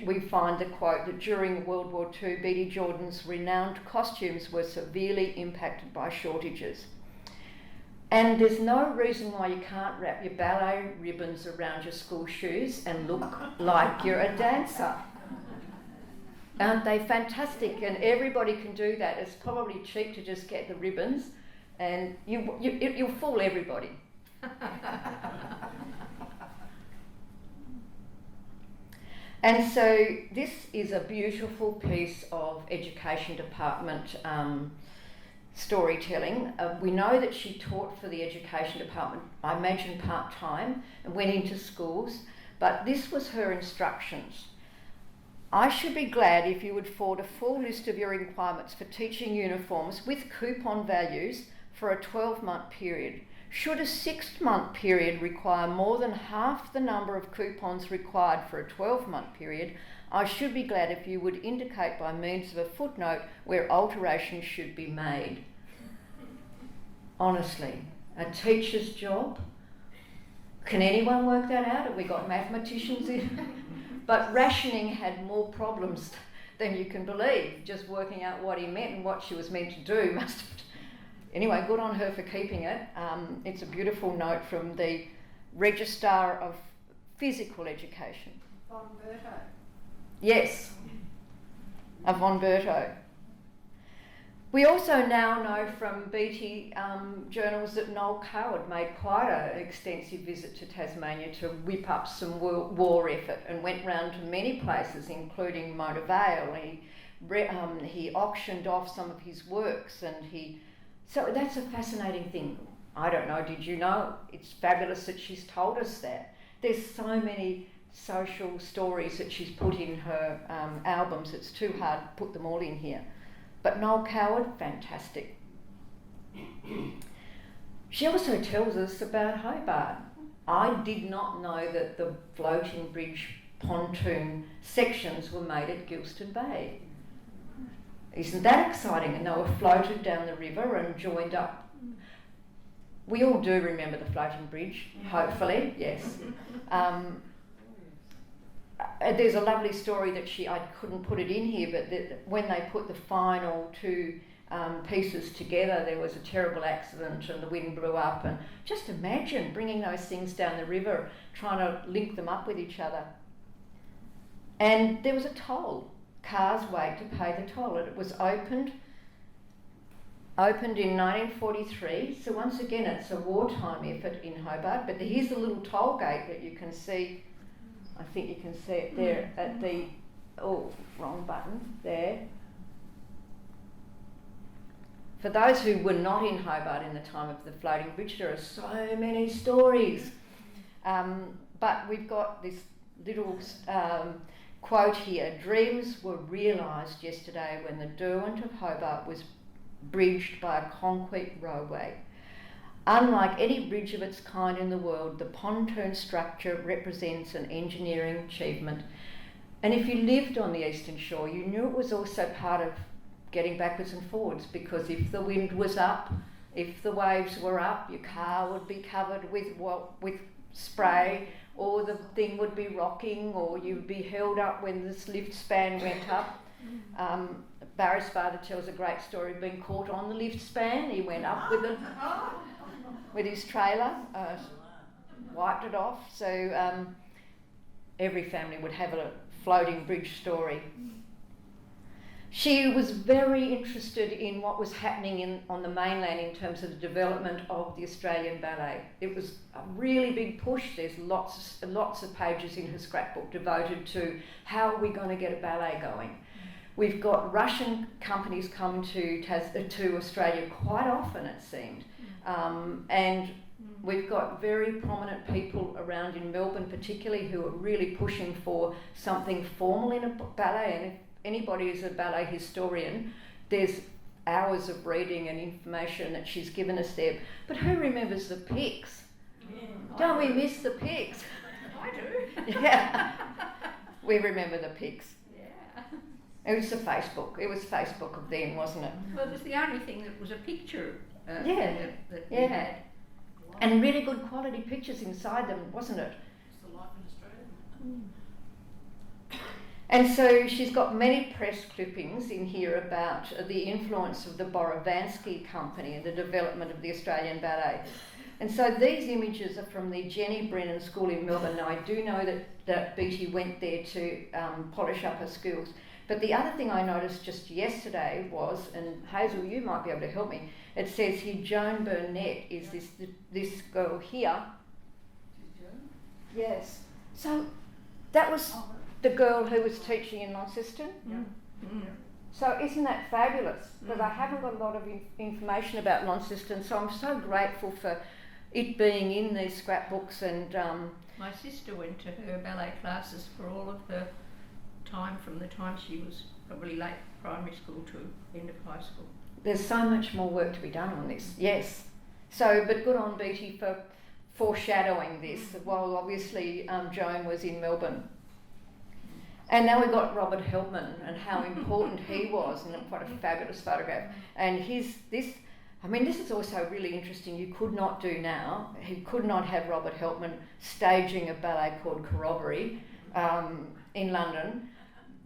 we find the quote that during World War II, Beattie Jordan's renowned costumes were severely impacted by shortages. And there's no reason why you can't wrap your ballet ribbons around your school shoes and look like you're a dancer. Aren't they fantastic? And everybody can do that. It's probably cheap to just get the ribbons, and you'll fool everybody. And so this is a beautiful piece of Education Department storytelling. We know that she taught for the Education Department, I imagine part-time, and went into schools, but this was her instructions. I should be glad if you would forward a full list of your requirements for teaching uniforms with coupon values for a 12-month period. Should a 6-month period require more than half the number of coupons required for a 12-month period, I should be glad if you would indicate by means of a footnote where alterations should be made. Honestly, a teacher's job? Can anyone work that out? Have we got mathematicians in? But rationing had more problems than you can believe. Just working out what he meant and what she was meant to do must have... Anyway, good on her for keeping it. It's a beautiful note from the Registrar of Physical Education. Von Berto. Yes, a Von Berto. We also now know from Beattie journals that Noel Coward made quite an extensive visit to Tasmania to whip up some war effort, and went round to many places, including Mona Vale. He auctioned off some of his works, and so that's a fascinating thing. I don't know, did you know? It's fabulous that she's told us that. There's so many social stories that she's put in her albums, it's too hard to put them all in here. But Noel Coward, fantastic. She also tells us about Hobart. I did not know that the floating bridge pontoon sections were made at Gilston Bay. Isn't that exciting? And they were floated down the river and joined up. We all do remember the floating bridge, hopefully, yes. There's a lovely story that I couldn't put it in here, but when they put the final two pieces together, there was a terrible accident and the wind blew up. And just imagine bringing those things down the river, trying to link them up with each other. And there was a toll. Cars wait to pay the toll, and it was opened in 1943. So once again, it's a wartime effort in Hobart. But here's the little toll gate that you can see. I think you can see it there at the, oh, wrong button, there. For those who were not in Hobart in the time of the floating bridge, there are so many stories. But we've got this little quote here: dreams were realised yesterday when the Derwent of Hobart was bridged by a concrete roadway. Unlike any bridge of its kind in the world, the pontoon structure represents an engineering achievement. And if you lived on the Eastern Shore, you knew it was also part of getting backwards and forwards, because if the wind was up, if the waves were up, your car would be covered with spray, or the thing would be rocking, or you'd be held up when this lift span went up. Barry's father tells a great story of being caught on the lift span. He went up with his trailer, wiped it off. So every family would have a floating bridge story. She was very interested in what was happening on the mainland in terms of the development of the Australian ballet. It was a really big push. There's lots of pages in her scrapbook devoted to how are we going to get a ballet going. We've got Russian companies come to Australia quite often, it seemed. And we've got very prominent people around in Melbourne particularly who are really pushing for something formal in a ballet. And if anybody is a ballet historian, there's hours of reading and information that she's given us there. But who remembers the pics? Yeah, don't we miss the pics? I do. Yeah, we remember the pics. Yeah. It was Facebook. It was Facebook of then, wasn't it? Well, it was the only thing that was a picture that we had. And really good quality pictures inside them, wasn't it? It's the life in Australia. And so she's got many press clippings in here about the influence of the Borovansky Company and the development of the Australian ballet. And so these images are from the Jenny Brennan School in Melbourne. Now, I do know that Beattie went there to polish up her skills. But the other thing I noticed just yesterday was, and Hazel, you might be able to help me, it says here Joan Burnett is this girl here. Yes. So that was the girl who was teaching in Launceston. So isn't that fabulous? Because I haven't got a lot of information about Launceston, so I'm so grateful for it being in these scrapbooks. And my sister went to her ballet classes for all of her time, from the time she was probably late primary school to end of high school. There's so much more work to be done on this, yes. So, but good on Beattie for foreshadowing this, while obviously Joan was in Melbourne. And now we've got Robert Helpman and how important he was, and what a fabulous photograph. And this is also really interesting. You could not do now. He could not have Robert Helpman staging a ballet called Corroboree in London,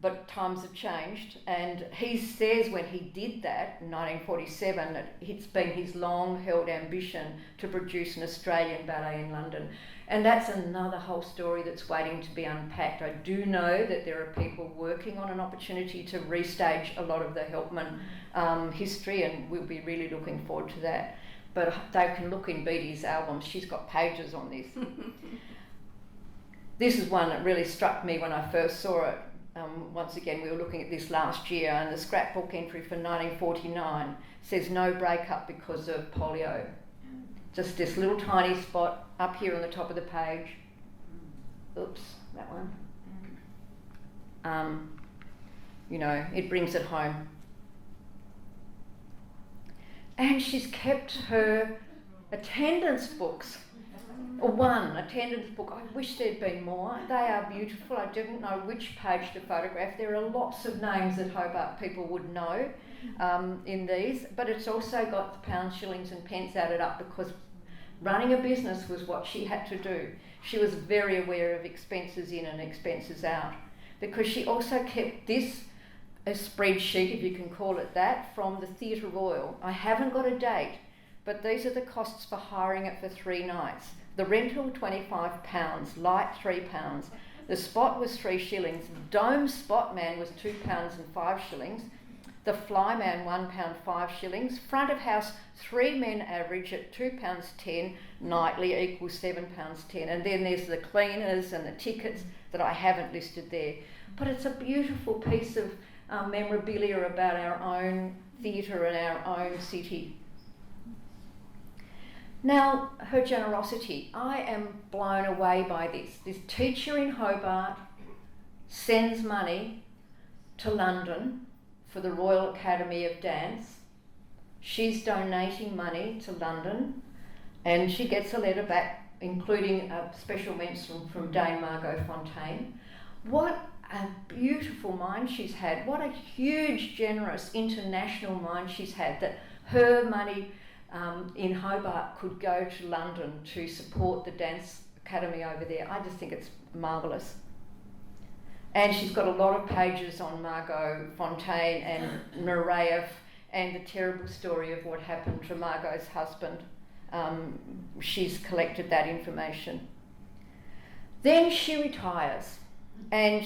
but times have changed. And he says when he did that in 1947 that it's been his long-held ambition to produce an Australian ballet in London. And that's another whole story that's waiting to be unpacked. I do know that there are people working on an opportunity to restage a lot of the Helpman history, and we'll be really looking forward to that. But they can look in Beattie's albums. She's got pages on this. This is one that really struck me when I first saw it. Once again, we were looking at this last year, and the scrapbook entry for 1949 says no breakup because of polio. Just this little tiny spot up here on the top of the page. Oops, that one. It brings it home. And she's kept her attendance books. Or one attendance book. I wish there'd been more. They are beautiful. I didn't know which page to photograph. There are lots of names that Hobart people would know in these, but it's also got the pounds, shillings and pence added up because running a business was what she had to do. She was very aware of expenses in and expenses out because she also kept this a spreadsheet, if you can call it that, from the Theatre Royal. I haven't got a date, but these are the costs for hiring it for 3 nights. The rental £25, light £3. The spot was 3 shillings. Dome spot man was £2 and 5 shillings. The fly man £1 5 shillings. Front of house 3 men average at £2.10 nightly equals £7.10. And then there's the cleaners and the tickets that I haven't listed there. But it's a beautiful piece of memorabilia about our own theatre and our own city. Now, her generosity. I am blown away by this. This teacher in Hobart sends money to London for the Royal Academy of Dance. She's donating money to London and she gets a letter back including a special mention from Dame Margot Fontaine. What a beautiful mind she's had. What a huge, generous international mind she's had that her money in Hobart could go to London to support the dance academy over there. I just think it's marvellous. And she's got a lot of pages on Margot Fontaine and Nureyev and the terrible story of what happened to Margot's husband. She's collected that information. Then she retires, and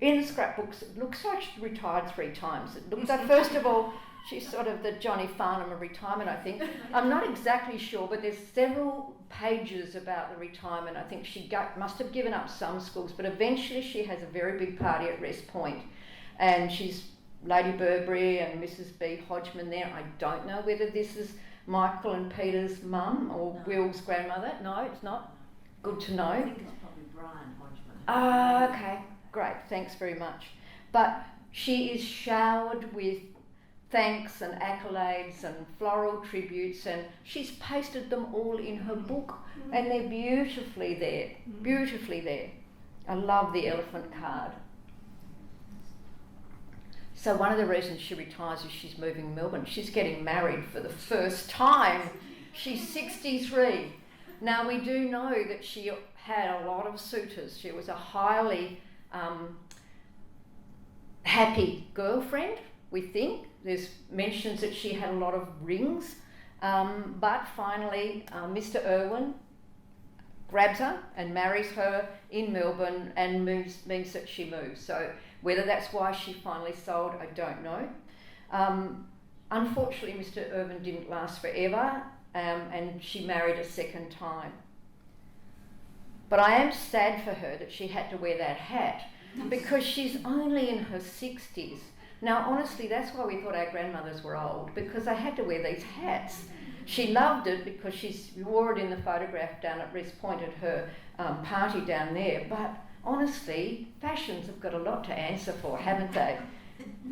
in the scrapbooks it looks like she retired 3 times. It looks like, first of all, she's sort of the Johnny Farnham of retirement, I think. I'm not exactly sure, but there's several pages about the retirement. I think she must have given up some schools, but eventually she has a very big party at Rest Point, and she's Lady Burberry and Mrs. B. Hodgman there. I don't know whether this is Michael and Peter's mum or No. Will's grandmother. No, it's not. Good to know. I think it's probably Brian Hodgman. Ah, okay, great, thanks very much. But she is showered with thanks and accolades and floral tributes, and she's pasted them all in her book, and they're beautifully there, beautifully there. I love the elephant card. So one of the reasons she retires is she's moving to Melbourne. She's getting married for the first time. She's 63. Now we do know that she had a lot of suitors. She was a highly happy girlfriend, we think. There's mentions that she had a lot of rings, but finally Mr. Irwin grabs her and marries her in Melbourne and means that she moves. So whether that's why she finally sold, I don't know. Unfortunately, Mr. Irwin didn't last forever, and she married a second time. But I am sad for her that she had to wear that hat because she's only in her 60s. Now, honestly, that's why we thought our grandmothers were old, because they had to wear these hats. She loved it because she wore it in the photograph down at Rest Point at her party down there. But honestly, fashions have got a lot to answer for, haven't they?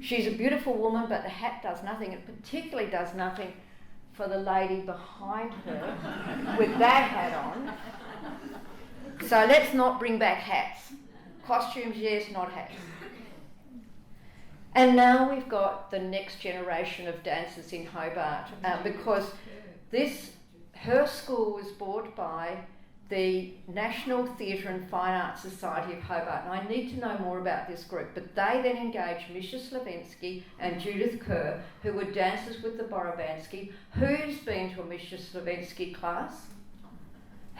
She's a beautiful woman, but the hat does nothing. It particularly does nothing for the lady behind her with that hat on. So let's not bring back hats. Costumes, yes, not hats. And now we've got the next generation of dancers in Hobart, because her school was bought by the National Theatre and Fine Arts Society of Hobart. And I need to know more about this group, but they then engaged Misha Slavinsky and Judith Kerr, who were dancers with the Borobansky. Who's been to a Misha Slavinsky class?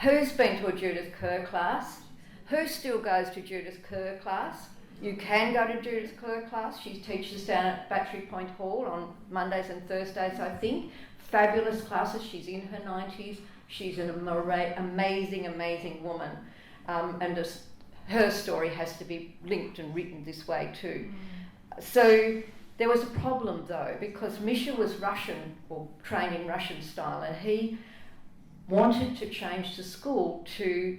Who's been to a Judith Kerr class? Who still goes to Judith Kerr class? You can go to Judith Kerr class. She teaches down at Battery Point Hall on Mondays and Thursdays, I think. Fabulous classes. She's in her 90s. She's an amazing, amazing woman. And her story has to be linked and written this way too. So there was a problem though, because Misha was Russian, or trained in Russian style, and he wanted to change the school to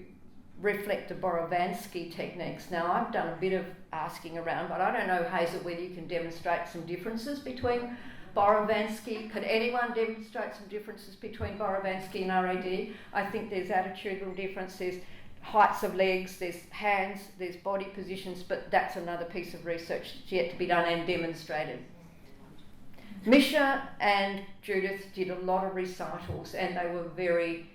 reflect the Borovansky techniques. Now, I've done a bit of asking around, but I don't know, Hazel, whether you can demonstrate some differences between Borovansky. Could anyone demonstrate some differences between Borovansky and RAD? I think there's attitudinal difference, there's heights of legs, there's hands, there's body positions, but that's another piece of research that's yet to be done and demonstrated. Misha and Judith did a lot of recitals, and they were very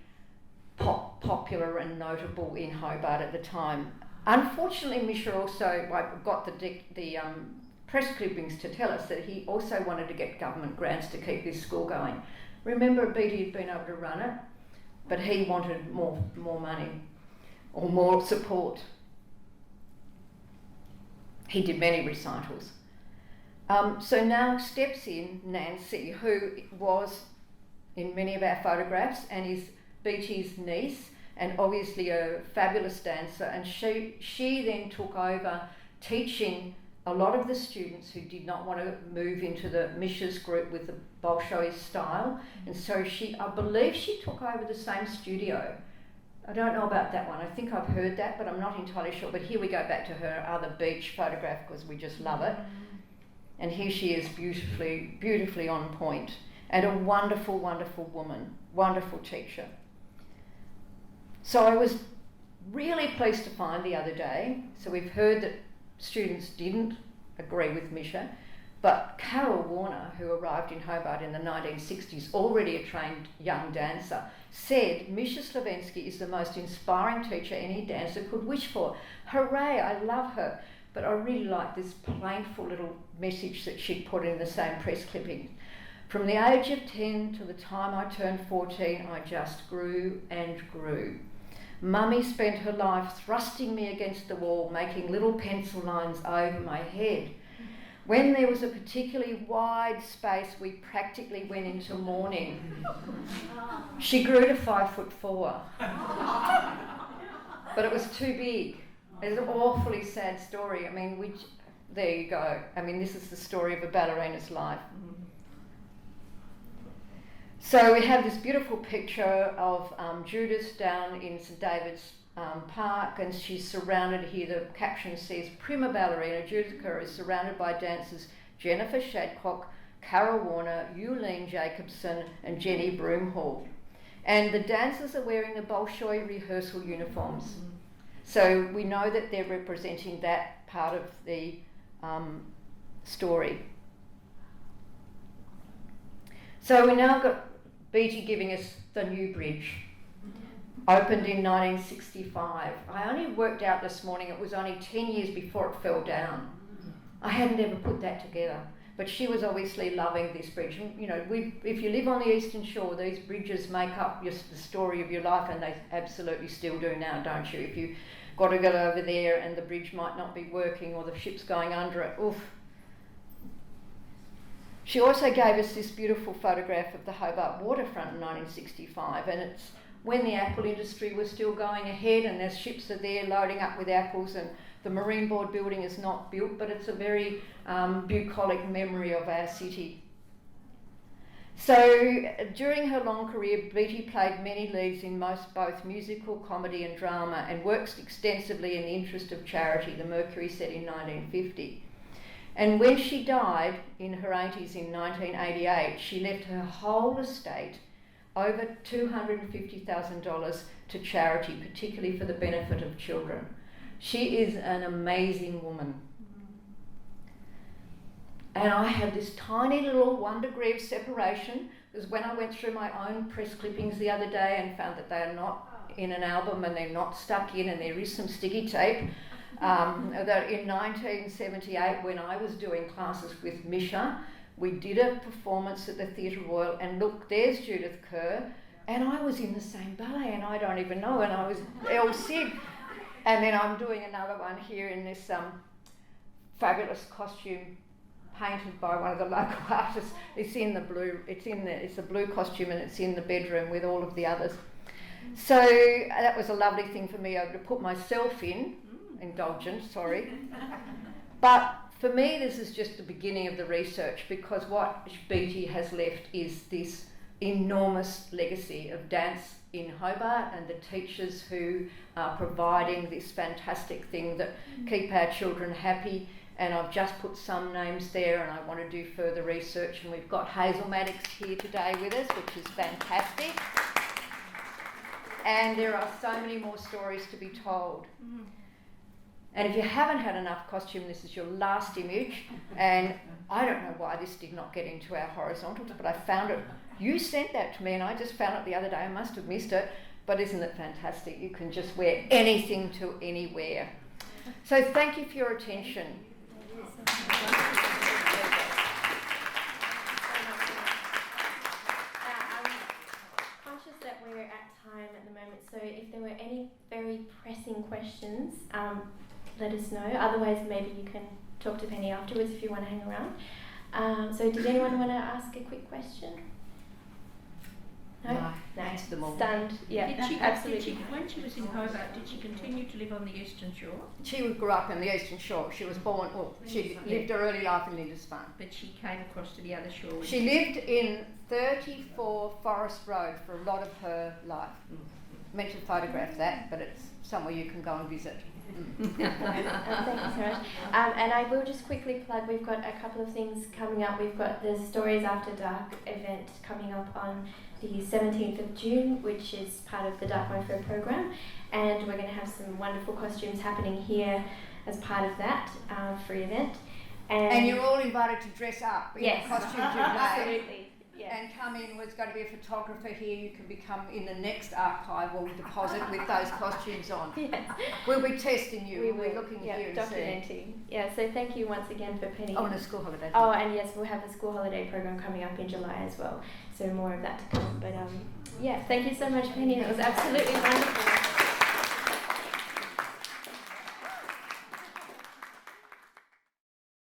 popular and notable in Hobart at the time. Unfortunately, Misha also got the press clippings to tell us that he also wanted to get government grants to keep this school going. Remember, Beattie had been able to run it, but he wanted more money or more support. He did many recitals. So now steps in Nancy, who was in many of our photographs and is Beattie's niece and obviously a fabulous dancer, and she then took over teaching a lot of the students who did not want to move into the Misha's group with the Bolshoi style, and so I believe she took over the same studio. I don't know about that one. I think I've heard that, but I'm not entirely sure. But here we go back to her other beach photograph because we just love it. And here she is, beautifully on point, and a wonderful, wonderful woman, wonderful teacher. So I was really pleased to find the other day, so we've heard that students didn't agree with Misha, but Carol Warner, who arrived in Hobart in the 1960s, already a trained young dancer, said Misha Slavensky is the most inspiring teacher any dancer could wish for. Hooray, I love her. But I really like this plainful little message that she'd put in the same press clipping. From the age of 10 to the time I turned 14, I just grew and grew. Mummy spent her life thrusting me against the wall, making little pencil lines over my head. When there was a particularly wide space, we practically went into mourning. She grew to 5'4", but it was too big. It's an awfully sad story. I mean, there you go. I mean, this is the story of a ballerina's life. So we have this beautiful picture of Judith down in St David's Park, and she's surrounded here. The caption says, prima ballerina Judith Kerr is surrounded by dancers Jennifer Shadcock, Carol Warner, Euleen Jacobson and Jenny Broomhall. And the dancers are wearing the Bolshoi rehearsal uniforms. So we know that they're representing that part of the story. So we now got Beattie giving us the new bridge. Opened in 1965. I only worked out this morning it was only 10 years before it fell down. I hadn't ever put that together. But she was obviously loving this bridge. And, you know, if you live on the Eastern Shore, these bridges make up the story of your life, and they absolutely still do now, don't you? If you got to go over there and the bridge might not be working or the ship's going under it, oof. She also gave us this beautiful photograph of the Hobart waterfront in 1965, and it's when the apple industry was still going ahead, and there's ships are there loading up with apples, and the Marine Board building is not built, but it's a very bucolic memory of our city. So during her long career, Beattie played many leads in both musical, comedy and drama, and worked extensively in the interest of charity, the Mercury said in 1950. And when she died in her 80s in 1988, she left her whole estate, over $250,000, to charity, particularly for the benefit of children. She is an amazing woman. And I had this tiny little 1 degree of separation, because when I went through my own press clippings the other day and found that they are not in an album and they're not stuck in, and there is some sticky tape, that in 1978, when I was doing classes with Misha, we did a performance at the Theatre Royal, and look, there's Judith Kerr, and I was in the same ballet, and I don't even know, and I was El Cid. And then I'm doing another one here in this fabulous costume painted by one of the local artists. It's in the blue. It's a blue costume, and it's in the bedroom with all of the others. So that was a lovely thing for me to put myself in. Indulgent, sorry. But for me, this is just the beginning of the research, because what Beattie has left is this enormous legacy of dance in Hobart, and the teachers who are providing this fantastic thing that keep our children happy and I've just put some names there, and I want to do further research, and we've got Hazel Maddox here today with us, which is fantastic. And there are so many more stories to be told. And if you haven't had enough costume, this is your last image. And I don't know why this did not get into our horizontals, but I found it. You sent that to me, and I just found it the other day. I must have missed it. But isn't it fantastic? You can just wear anything to anywhere. So thank you for your attention. Conscious that we're at time at the moment, so if there were any very pressing questions, let us know. Otherwise, maybe you can talk to Penny afterwards if you want to hang around. So did anyone want to ask a quick question? No? Answer them all. Stunned. Yeah, absolutely. When she was in Hobart, did she continue to live on the eastern shore? She grew up in the Eastern Shore. She was born, she lived her early life in Lindisfarne. But she came across to the other shore. when She lived in 34 Forest Road for a lot of her life. Meant to photograph that, but it's somewhere you can go and visit. Thank you so much. And I will just quickly plug, we've got a couple of things coming up. We've got the Stories After Dark event coming up on the 17th of June, which is part of the Dark Mofo program. And we're going to have some wonderful costumes happening here as part of that free event. And you're all invited to dress up in the costumes you've made. Absolutely. Yeah. And come in, there's going to be a photographer here. You can become in the next archival deposit with those costumes on. Yes. We'll be testing you. We We'll be will, looking yeah, at you and documenting. seeing. Yeah, so thank you once again for Penny. Oh, and a school holiday. Oh, and yes, we'll have the school holiday program coming up in July as well. So more of that to come. But yeah, thank you so much, Penny. It was absolutely wonderful.